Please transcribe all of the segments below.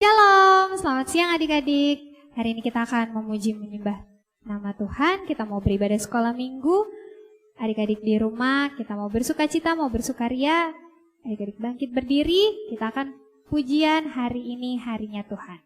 Shalom, selamat siang adik-adik. Hari ini kita akan memuji menyembah nama Tuhan. Kita mau beribadah sekolah minggu. Adik-adik di rumah, kita mau bersukacita, mau bersukaria. Adik-adik bangkit berdiri, kita akan pujian hari ini harinya Tuhan.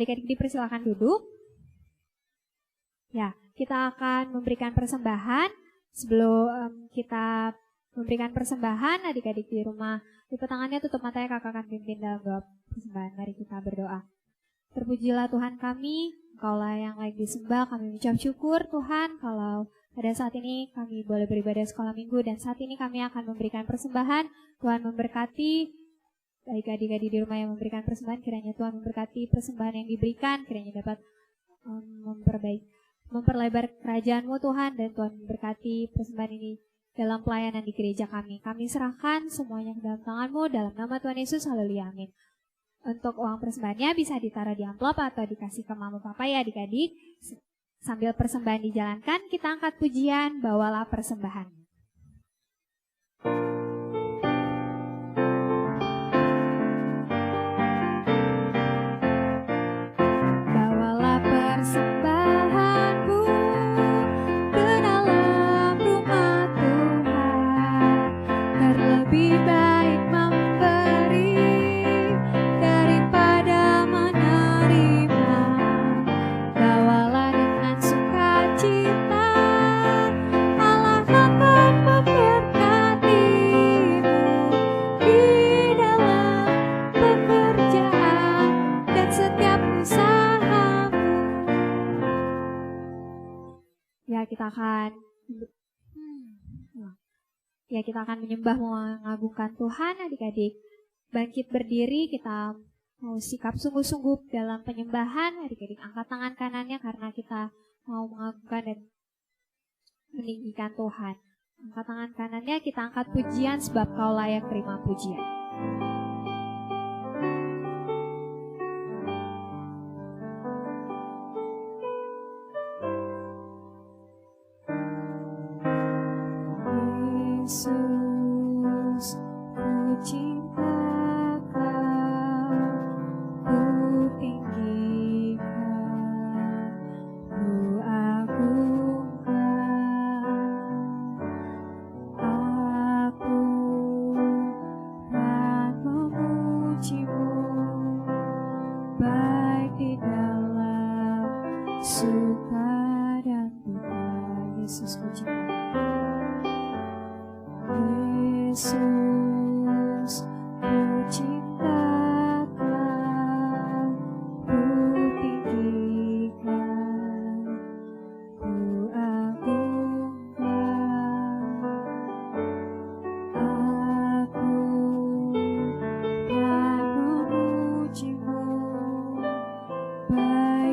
Adik-adik dipersilakan duduk. Ya, kita akan memberikan persembahan. Sebelum kita memberikan persembahan, adik-adik di rumah lipet tangannya, tutup matanya, kakak akan pimpin dalam doa persembahan. Mari kita berdoa. Terpujilah Tuhan kami, Engkaulah yang layak disembah. Kami mengucap syukur Tuhan kalau pada saat ini kami boleh beribadah sekolah minggu, dan saat ini kami akan memberikan persembahan. Tuhan memberkati baik adik-adik di rumah yang memberikan persembahan, kiranya Tuhan memberkati persembahan yang diberikan, kiranya dapat memperlebar kerajaan-Mu Tuhan, dan Tuhan memberkati persembahan ini dalam pelayanan di gereja kami. Kami serahkan semuanya ke dalam tangan-Mu, dalam nama Tuhan Yesus, haleluya, amin. Untuk uang persembahannya bisa ditaruh di amplop atau dikasih ke mama papa ya adik-adik. Sambil persembahan dijalankan, kita angkat pujian, bawalah persembahan. Kita akan menyembah, mengagungkan Tuhan. Adik-adik bangkit berdiri, kita mau sikap sungguh-sungguh dalam penyembahan. Adik-adik angkat tangan kanannya karena kita mau mengagungkan dan meninggikan Tuhan. Angkat tangan kanannya, kita angkat pujian sebab Kau layak terima pujian.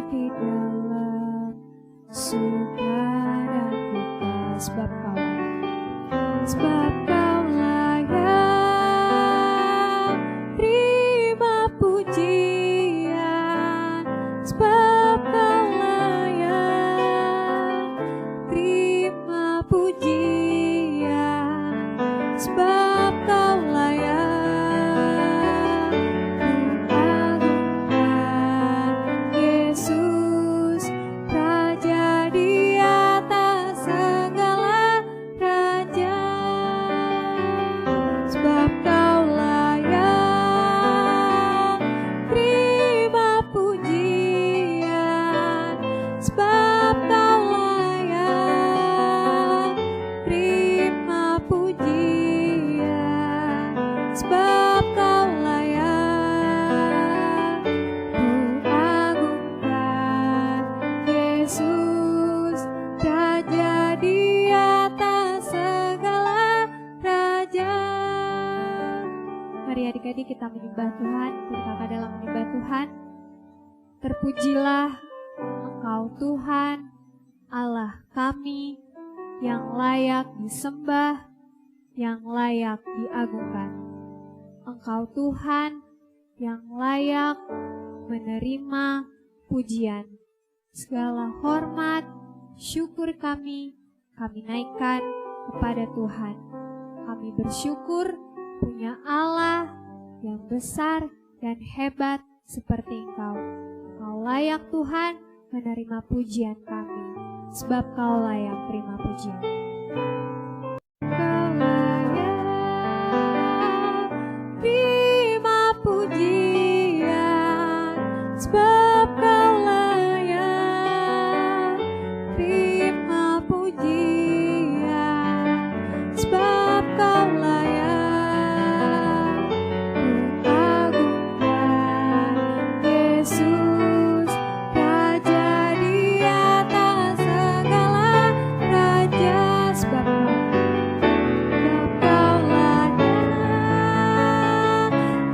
di dalam surga dan duka, sebab Kau layak terima pujian, sebab Kau layak terima pujian, sebab Kau layak. Ku agungkan Yesus, Raja di atas segala raja, sebab Kau layak terima pujian, sebab Kau layak terima pujian, sebab Kau layak. Ku agungkan Yesus, Raja di atas segala raja. Mari adik-adik kita menyembah Tuhan, berkata dalam menyembah Tuhan. Terpujilah Engkau Tuhan, Allah kami, yang layak disembah, yang layak diagungkan. Engkau Tuhan yang layak menerima pujian. Segala hormat, syukur kami naikkan kepada Tuhan. Kami bersyukur punya Allah yang besar dan hebat seperti Engkau. Kau layak Tuhan menerima pujian kami, sebab Kau layak terima pujian. Kau layak terima pujian, sebab Kau layak terima pujian, sebab Kau layak. Ku agungkan Yesus, Raja di atas segala raja, sebab Kau layak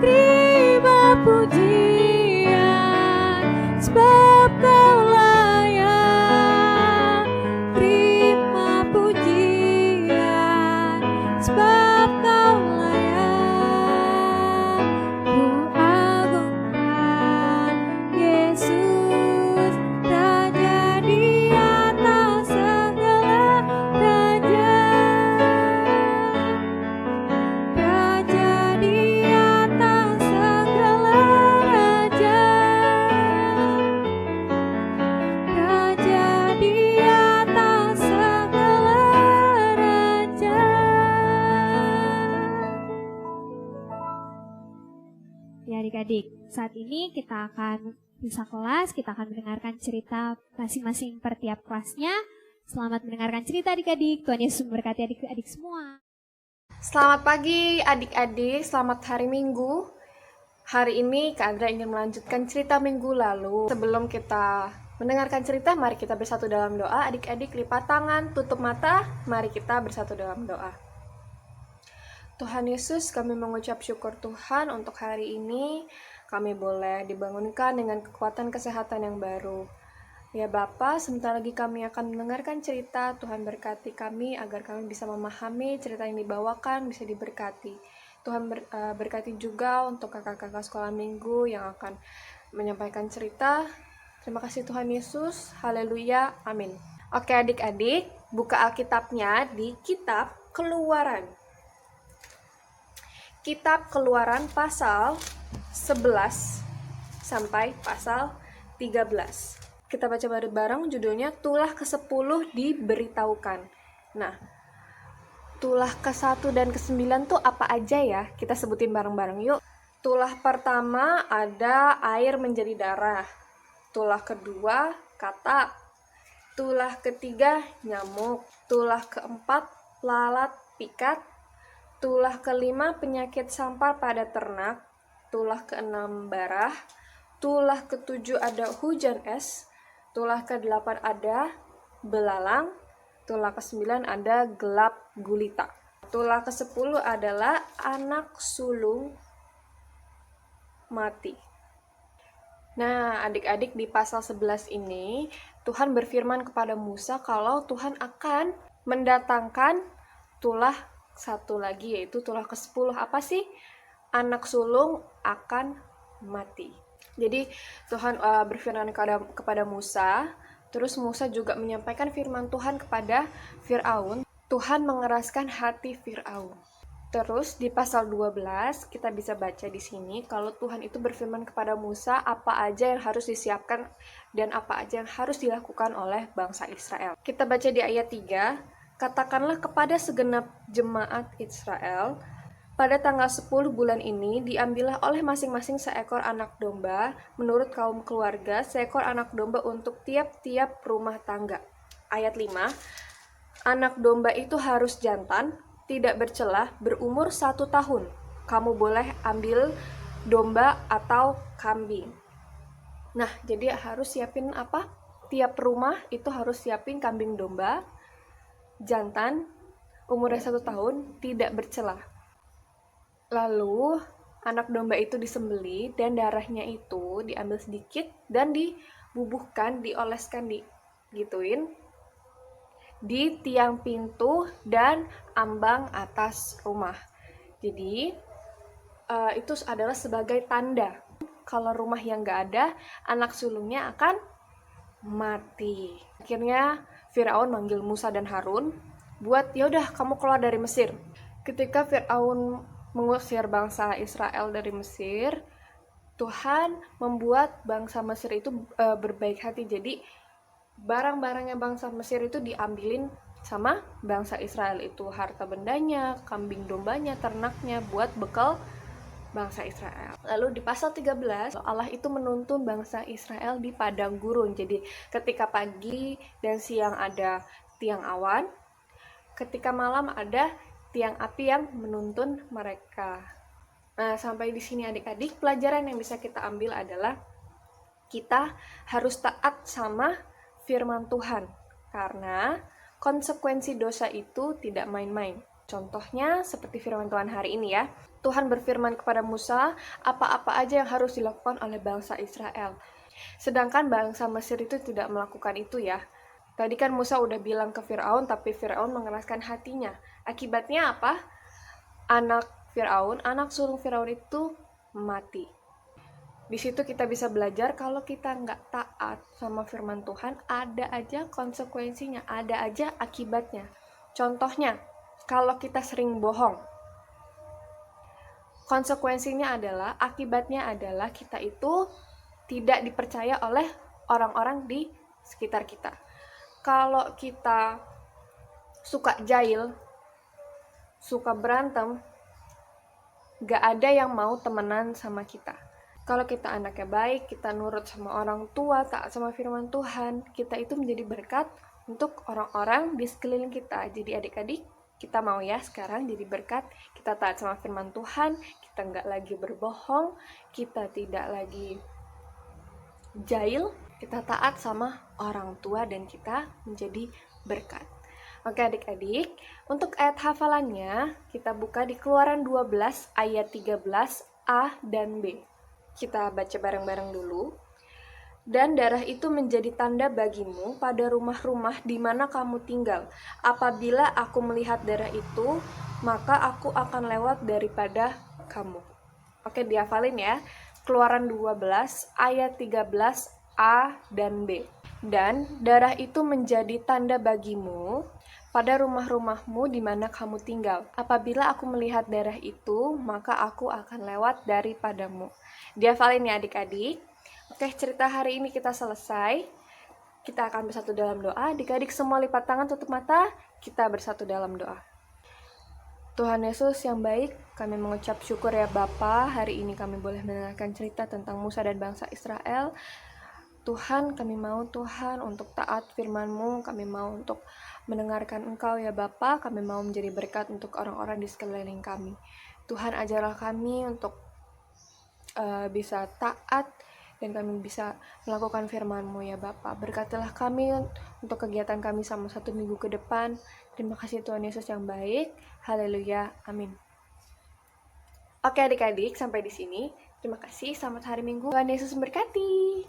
terima pujian, sebab Kau layak terima pujian, sebab Kau layak. Ku agungkan Yesus, Raja di atas segala raja, Raja di atas segala raja, Raja di atas segala raja. Ya adik-adik, saat ini kita akan bisa kelas, kita akan mendengarkan cerita masing-masing per tiap kelasnya. Selamat mendengarkan cerita adik-adik, Tuhan Yesus memberkati adik-adik semua. Selamat pagi adik-adik, selamat hari Minggu. Hari ini Kak Andra ingin melanjutkan cerita minggu lalu. Sebelum kita mendengarkan cerita, mari kita bersatu dalam doa. Adik-adik lipat tangan, tutup mata, mari kita bersatu dalam doa. Tuhan Yesus, kami mengucap syukur Tuhan untuk hari ini. Kami boleh dibangunkan dengan kekuatan kesehatan yang baru. Ya Bapa, sebentar lagi kami akan mendengarkan cerita. Tuhan berkati kami agar kami bisa memahami cerita yang dibawakan, bisa diberkati. Tuhan berkati juga untuk kakak-kakak sekolah minggu yang akan menyampaikan cerita. Terima kasih Tuhan Yesus. Haleluya. Amin. Oke adik-adik, buka Alkitabnya di kitab Keluaran. Kitab Keluaran pasal 11 sampai pasal 13. Kita baca bareng-bareng, judulnya Tulah ke-10 diberitahukan. Nah, tulah ke-1 dan ke-9 tuh apa aja ya? Kita sebutin bareng-bareng yuk. Tulah pertama ada air menjadi darah. Tulah kedua katak. Tulah ketiga nyamuk. Tulah keempat lalat pikat. Tulah kelima penyakit sampar pada ternak. Tulah keenam barah. Tulah ketujuh ada hujan es. Tulah ke-8 ada belalang. Tulah ke-9 ada gelap gulita. Tulah ke-10 adalah anak sulung mati. Nah, adik-adik di pasal 11 ini Tuhan berfirman kepada Musa kalau Tuhan akan mendatangkan tulah satu lagi, yaitu tulah ke-10. Apa sih? Anak sulung akan mati. Jadi Tuhan berfirman kepada Musa, terus Musa juga menyampaikan firman Tuhan kepada Firaun. Tuhan mengeraskan hati Firaun. Terus di pasal 12 kita bisa baca di sini kalau Tuhan itu berfirman kepada Musa apa aja yang harus disiapkan dan apa aja yang harus dilakukan oleh bangsa Israel. Kita baca di ayat 3, katakanlah kepada segenap jemaat Israel, pada tanggal 10 bulan ini diambillah oleh masing-masing seekor anak domba menurut kaum keluarga, seekor anak domba untuk tiap-tiap rumah tangga. Ayat 5, anak domba itu harus jantan, tidak bercelah, berumur 1 tahun. Kamu boleh ambil domba atau kambing. Nah, jadi harus siapin apa? Tiap rumah itu harus siapin kambing domba, jantan, umurnya 1 tahun, tidak bercelah. Lalu, anak domba itu disembelih dan darahnya itu diambil sedikit dan dibubuhkan, dioleskan, digituin di tiang pintu dan ambang atas rumah. Jadi itu adalah sebagai tanda kalau rumah yang gak ada, anak sulungnya akan mati. Akhirnya Firaun manggil Musa dan Harun buat yaudah kamu keluar dari Mesir. Ketika Firaun mengusir bangsa Israel dari Mesir, Tuhan membuat bangsa Mesir itu berbaik hati. Jadi barang-barangnya bangsa Mesir itu diambilin sama bangsa Israel, itu harta bendanya, kambing dombanya, ternaknya buat bekal bangsa Israel. Lalu di pasal 13 Allah itu menuntun bangsa Israel di padang gurun. Jadi ketika pagi dan siang ada tiang awan, ketika malam ada tiang api yang menuntun mereka. Nah, sampai di sini adik-adik, pelajaran yang bisa kita ambil adalah kita harus taat sama firman Tuhan, karena konsekuensi dosa itu tidak main-main. Contohnya seperti firman Tuhan hari ini ya. Tuhan berfirman kepada Musa apa-apa aja yang harus dilakukan oleh bangsa Israel. Sedangkan bangsa Mesir itu tidak melakukan itu ya. Tadi kan Musa udah bilang ke Firaun, tapi Firaun mengeraskan hatinya. Akibatnya apa? Anak sulung Firaun itu mati. Di situ kita bisa belajar kalau kita nggak taat sama firman Tuhan, ada aja konsekuensinya, ada aja akibatnya. Contohnya, kalau kita sering bohong, konsekuensinya adalah, akibatnya adalah kita itu tidak dipercaya oleh orang-orang di sekitar kita. Kalau kita suka jahil, suka berantem, nggak ada yang mau temenan sama kita. Kalau kita anaknya baik, kita nurut sama orang tua, taat sama firman Tuhan, kita itu menjadi berkat untuk orang-orang di sekeliling kita. Jadi adik-adik, kita mau ya sekarang jadi berkat, kita taat sama firman Tuhan, kita nggak lagi berbohong, kita tidak lagi jahil, kita taat sama orang tua dan kita menjadi berkat. Oke adik-adik, untuk ayat hafalannya, kita buka di Keluaran 12 ayat 13a dan b. Kita baca bareng-bareng dulu. Dan darah itu menjadi tanda bagimu pada rumah-rumah di mana kamu tinggal. Apabila aku melihat darah itu, maka aku akan lewat daripada kamu. Oke, dihafalin ya. Keluaran 12 ayat 13a dan b. Dan darah itu menjadi tanda bagimu pada rumah-rumahmu di mana kamu tinggal. Apabila aku melihat darah itu, maka aku akan lewat daripadamu. Dihafalin ya adik-adik. Oke, cerita hari ini kita selesai. Kita akan bersatu dalam doa. Adik-adik semua lipat tangan, tutup mata. Kita bersatu dalam doa. Tuhan Yesus yang baik, kami mengucap syukur ya Bapa. Hari ini kami boleh mendengarkan cerita tentang Musa dan bangsa Israel. Tuhan, kami mau Tuhan untuk taat firman-Mu. Kami mau untuk mendengarkan Engkau ya Bapa. Kami mau menjadi berkat untuk orang-orang di sekeliling kami. Tuhan, ajarlah kami untuk bisa taat dan kami bisa melakukan firman-Mu ya Bapa. Berkatilah kami untuk kegiatan kami selama 1 minggu ke depan. Terima kasih Tuhan Yesus yang baik. Haleluya. Amin. Oke adik-adik, sampai di sini. Terima kasih. Selamat hari Minggu. Tuhan Yesus memberkati.